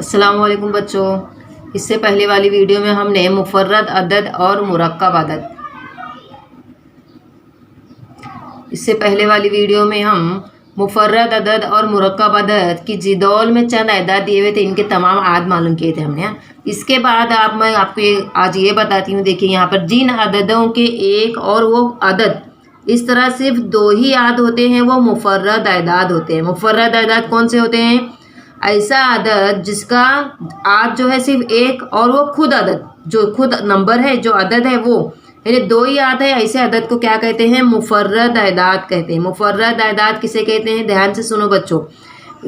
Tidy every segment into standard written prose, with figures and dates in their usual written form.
अस्सलाम वालेकुम बच्चों। इससे पहले वाली वीडियो में हमने मुफर्रद अदद और मुरक्कब अदद हम मुफर्रद अदद और मुरक्कब अदद की जिदौल में चंद अदाद दिए हुए थे, इनके तमाम आद मालूम किए थे हमने। इसके बाद मैं आपको आज ये बताती हूँ। देखिए यहाँ पर जिन अददों के एक और वो अदद इस तरह सिर्फ दो ही आद होते हैं, वो मुफर्रद अदाद होते हैं। मुफर्रद अदाद कौन से होते हैं? ऐसा अदद जिसका आद जो है सिर्फ एक और वो खुद अदद, जो खुद नंबर है, जो अदद है वो यानी दो ही आद है, ऐसे अदद को क्या कहते हैं? मुफर्रद अदाद कहते हैं। मुफर्रद अदाद किसे कहते हैं? ध्यान से सुनो बच्चों।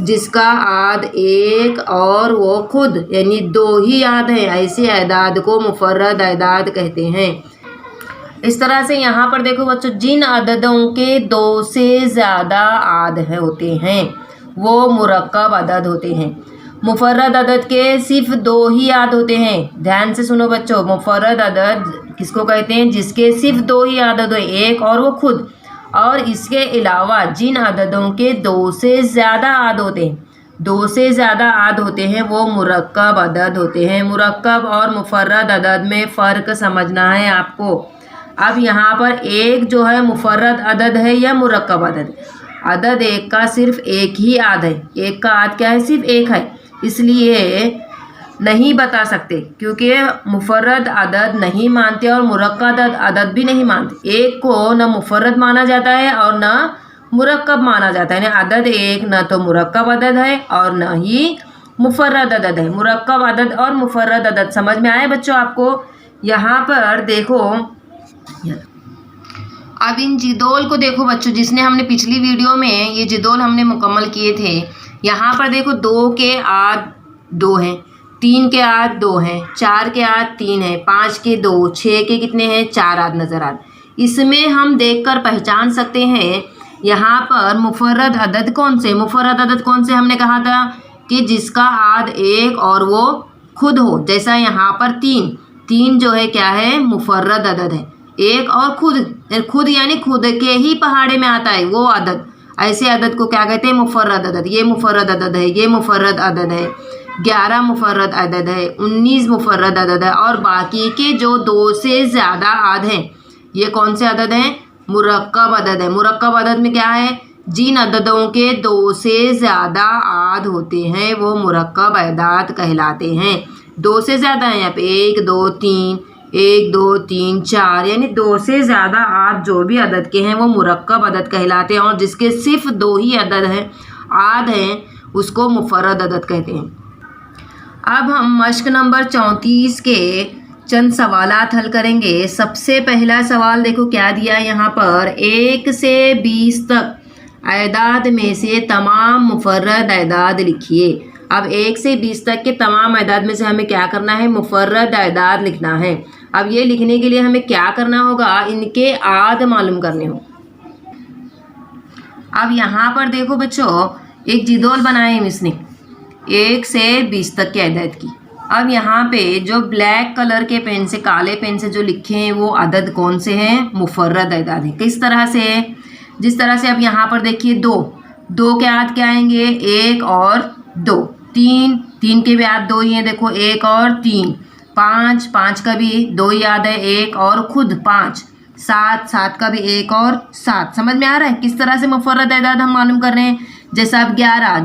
जिसका आद एक और वो खुद यानी दो ही आद है, ऐसे अदाद को मुफर्रद अदाद कहते हैं। इस तरह से यहाँ पर देखो बच्चों, जिन अददों के दो से ज़्यादा आद होते हैं वो मुरक्कब अदद होते हैं। मुफर्रद अदद के सिर्फ दो ही आद होते हैं। ध्यान से सुनो बच्चों, मुफर्रद अदद किसको कहते हैं? जिसके सिर्फ दो ही आदद हो, एक और वो खुद। और इसके अलावा जिन अददों के दो से ज़्यादा आद होते हैं, दो से ज़्यादा आद होते हैं, वो मुरक्कब अदद होते हैं। मुरक्कब और मुफर्रद अदद में फ़र्क समझना है आपको। अब यहाँ पर एक जो है मुफर्रद अदद है या मुरक्कब अदद। अदद एक का सिर्फ एक ही आद है। एक का आद क्या है? सिर्फ एक है, इसलिए नहीं बता सकते, क्योंकि मुफर्रद अदद नहीं मानते और मुरक्कब अदद भी नहीं मानते। एक को न मुफर्रद माना जाता है और न मुरक्कब माना जाता है। यानी अदद एक न तो मुरक्कब अदद है और न ही मुफर्रद अदद है। मुरक्कब अदद और मुफर्रद अदद समझ में आए बच्चों आपको? यहाँ पर देखो, अब इन जिदौल को देखो बच्चों, जिसने हमने पिछली वीडियो में ये जिदौल हमने मुकम्मल किए थे। यहाँ पर देखो, दो के आद दो हैं, तीन के आद दो हैं, चार के आद तीन हैं, पाँच के दो, छः के कितने हैं? चार आद नज़र आद। इसमें हम देखकर पहचान सकते हैं यहाँ पर मुफर्रद अदद कौन से? मुफर्रद अदद कौन से? हमने कहा था कि जिसका आद एक और वो खुद हो। जैसा यहाँ पर तीन, तीन जो है क्या है? मुफर्रद अदद है। एक और खुद यानी खुद के ही पहाड़े में आता है वो अदद। ऐसे अदद को क्या कहते हैं? मुफर्रद अदद। ये मुफर्रद अदद है, ये मुफर्रद अदद है। 11 मुफर्रद अदद है, 19 मुफर्रद अदद है। और बाकी के जो दो से ज़्यादा आद हैं, ये कौन से अदद हैं? मुरक्कब अदद है। मुरक्कब अदद में क्या है? जिन अददों के दो से ज़्यादा आद होते हैं वो मुरक्कब अदाद कहलाते हैं। दो से ज़्यादा है यहाँ पे, एक दो तीन, एक दो तीन चार, यानी दो से ज़्यादा आद जो भी अदद के हैं वो मुरक्कब अदद कहलाते हैं। और जिसके सिर्फ दो ही अदद हैं, आद हैं, उसको मुफर्रद अदद कहते हैं। अब हम मश्क नंबर 34 के चंद सवालात हल करेंगे। सबसे पहला सवाल देखो क्या दिया है यहाँ पर, 1 से 20 तक अदाद में से तमाम मुफर्रद अदाद लिखिए। अब 1 से 20 तक के तमाम अदाद में से हमें क्या करना है? मुफर्रद अदाद लिखना है। अब ये लिखने के लिए हमें क्या करना होगा? इनके आद मालूम करने हो। अब यहाँ पर देखो बच्चों, एक जिदौल बनाए हैं इसने 1 से 20 तक के अदद की। अब यहाँ पे जो ब्लैक कलर के पेन से, काले पेन से जो लिखे हैं वो अदद कौन से हैं? मुफर्रद अदाद हैं। किस तरह से? जिस तरह से अब यहाँ पर देखिए, दो के आद क्या आएंगे? एक और दो। तीन के भी आद दो ही हैं, देखो एक और तीन। पाँच का भी दो ही आद है, एक और खुद पाँच। सात का भी एक और सात। समझ में आ रहा है किस तरह से मुफर्रद अदाद हम मालूम कर रहे हैं? जैसा अब 11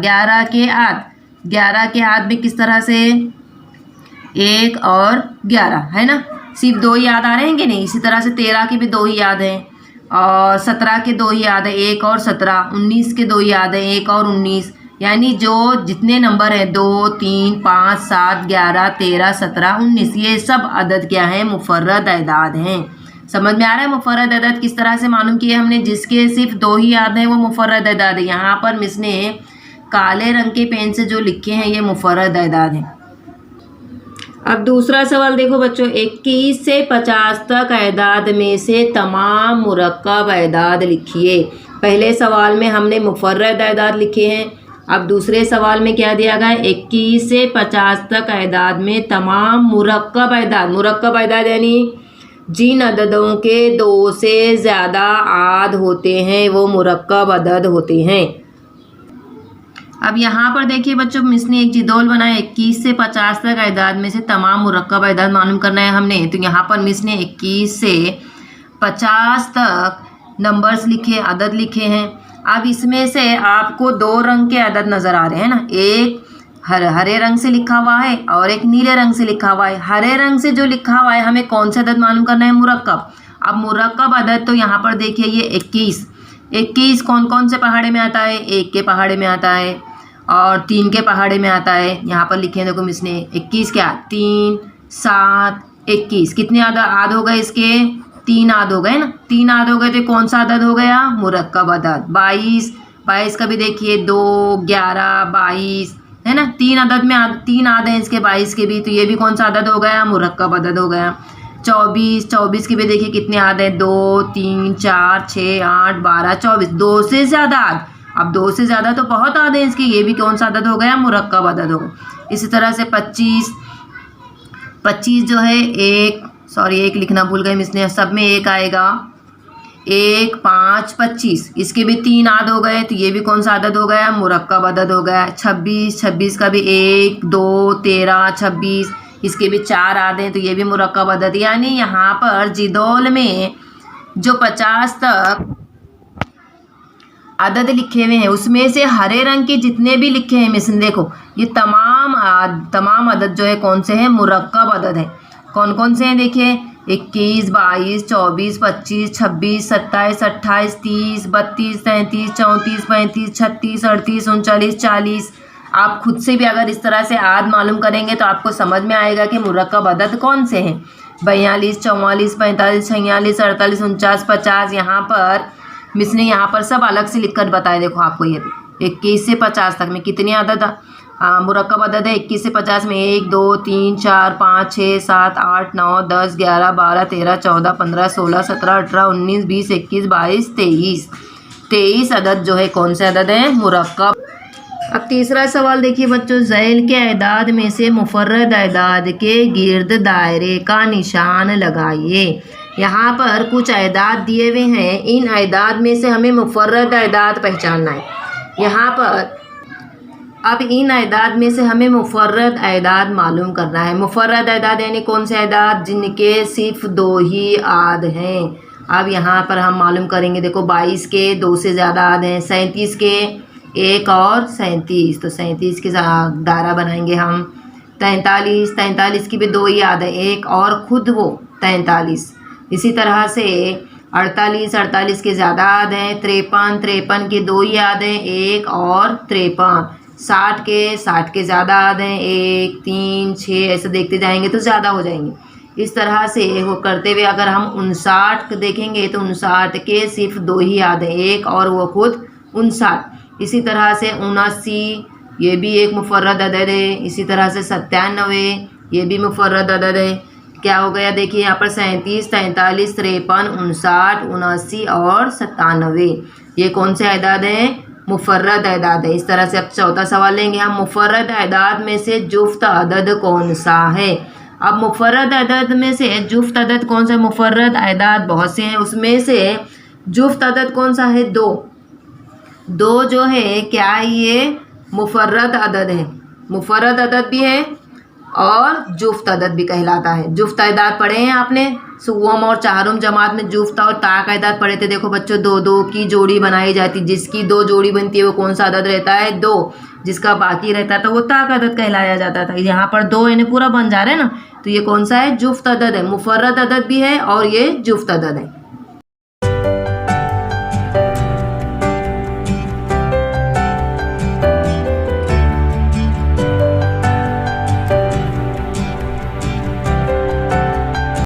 के आद भी किस तरह से? एक और 11 है ना, सिर्फ दो ही याद आ रहे हैं नहीं। इसी तरह से 13 के भी दो ही याद हैं, और 17 के दो ही याद है, एक और 17। 19 के दो ही याद है, एक और 19। यानी जो जितने नंबर हैं 2, 3, 5, 7, 11, 13, 17, 19, ये सब अदद क्या हैं? मुफर्रद अदाद हैं। समझ में आ रहा है मुफर्रद अदद किस तरह से मालूम किए हमने? जिसके सिर्फ दो ही याद हैं वो मुफर्रद अदाद है। यहाँ पर मिस ने काले रंग के पेन से जो लिखे हैं ये मुफर्रद अदाद हैं। अब दूसरा सवाल देखो बच्चों, 21 से 50 तक अदाद में से तमाम मुरक्कब अदाद लिखिए। पहले सवाल में हमने मुफर्रद अदाद लिखे हैं। अब दूसरे सवाल में क्या दिया गया है? 21 से 50 तक अदाद में तमाम मुरक्कब अदाद। मुरक्कब अदाद यानी जिन अददों के दो से ज़्यादा आद होते हैं वो मुरक्कब अदद होते हैं। अब यहाँ पर देखिए बच्चों, मिस ने एक जिदौल बनाया 21 से 50 तक अदाद में से तमाम मुरक्कब अदाद मालूम करना है हमने। तो यहाँ पर मिस ने 21 से 50 तक नंबर्स लिखे, अदद लिखे हैं। अब इसमें से आपको दो रंग के अदद नज़र आ रहे हैं ना, एक हरे रंग से लिखा हुआ है और एक नीले रंग से लिखा हुआ है। हरे रंग से जो लिखा हुआ है हमें कौन सा अदद मालूम करना है? मुरक्कब। अब मुरक्कब अदद तो यहाँ पर देखिए ये 21 कौन कौन से पहाड़े में आता है? 1 के पहाड़े में आता है और 3 के पहाड़े में आता है। यहाँ पर लिखे हैं देखो मिस ने 21 क्या, 3 7 21 कितने आद हो गए इसके? 3 आद हो गए ना, 3 आद हो गए तो कौन सा अदद हो गया? मुरक्कब अदद। 22 का भी देखिए 2 11 22 है ना, 3 अदद में 3 आद हैं इसके 22 के भी, तो ये भी कौन सा अदद हो गया? मुरक्कब अदद हो गया। 24 के भी देखिए कितने आद हैं? 2 3 4 6 8 12 24, 2 से ज़्यादा आद। अब 2 से ज़्यादा तो बहुत आद हैं इसके, ये भी कौन सा अदद हो गया? मुरक्कब अदद हो गया। इसी तरह से 25 जो है एक लिखना भूल गए मिस ने, सब में एक आएगा, 1 5 25 इसके भी 3 आद हो गए, तो ये भी कौन सा अदद हो गया? मुरक्कब अदद हो गया। 26 का भी 1 2 13 26 इसके भी 4 आद हैं, तो ये भी मुरक्कब अदद। यानी यहाँ पर जिदौल में जो 50 तक अदद लिखे हुए हैं उसमें से हरे रंग के जितने भी लिखे हैं मिस ने, देखो ये तमाम अदद जो है कौन से हैं? मुरक्कब अदद है। कौन कौन से हैं देखिए? 21 22 24 25 26 27 28 30 32 33 34 35 36 38 39 40। आप खुद से भी अगर इस तरह से आद मालूम करेंगे तो आपको समझ में आएगा कि मुरक्कब अदद कौन से हैं। 42 44 45 46 48 49 50। यहाँ पर मिस ने यहाँ पर सब अलग से लिखकर बताया, देखो आपको ये 21 से 50 तक में कितने अदद मुरक्कब अदद है? 21 से 50 में 1 2 3 4 5 6 7 8 9 10 11 12 13 14 15 16 17 18 19 20 21 22 23 अदद जो है कौन से अदद हैं? मुरक्कब। अब तीसरा सवाल देखिए बच्चों, ज़ैल के अदाद में से मुफर्रद अदाद के गिर्द दायरे का निशान लगाइए। यहाँ पर कुछ अदाद दिए हुए हैं, इन अदाद में से हमें मुफर्रद अदाद पहचानना है। यहाँ पर अब इन अदाद में से हमें मुफर्रद अदाद मालूम करना है। मुफर्रद अदाद यानी कौन से अदाद? जिनके सिर्फ 2 ही आद हैं। अब यहाँ पर हम मालूम करेंगे, देखो 22 के 2 से ज़्यादा आद हैं, 37 के 1 और 37, तो 37 के दायरा बनाएंगे हम। 43 की भी 2 ही आद है, 1 और खुद वो 43। इसी तरह से 48 के ज़्यादा आद हैं, 53 के 2 ही आद हैं, 1 और 53। 60 के ज़्यादा आद हैं, 1 3 6 ऐसे देखते जाएंगे तो ज़्यादा हो जाएंगे। इस तरह से वो करते हुए अगर हम 59 देखेंगे तो 59 के सिर्फ 2 ही आद हैं, 1 और वो खुद 59। इसी तरह से 79 ये भी एक मुफर्रद अदद है। इसी तरह से 97 ये भी मुफर्रद अदद है। क्या हो गया देखिए यहाँ पर 37 43 53 59 79 और 97 ये कौन से अदाद हैं? मुफर्रद अदाद है। इस तरह से अब चौथा सवाल लेंगे हम, मुफर्रद अदाद में से जुफ्त अदद कौन सा है? अब मुफर्रद अदद में से जुफ्त अदद कौन सा? मुफर्रद अदाद बहुत से हैं, उसमें से जुफ्त अदद कौन सा है? 2 जो है क्या है? ये मुफर्रद अदद है, मुफर्रद अदद भी है और जुफ्त अदद भी कहलाता है। जुफ्त अदाद पढ़े हैं आपने, सुवम और चाहरुम जमात में जुफ्त और ताक अदाद पढ़े थे। देखो बच्चों 2 की जोड़ी बनाई जाती, जिसकी 2 जोड़ी बनती है वो कौन सा अदद रहता है? 2। जिसका बाकी रहता था वो ताक अदद कहलाया जाता था। यहाँ पर 2 यानी पूरा बन जा रहा है ना, तो ये कौन सा है? जुफ्त अदद है। मुफर्रद अदद भी है और ये जुफ्त अदद है।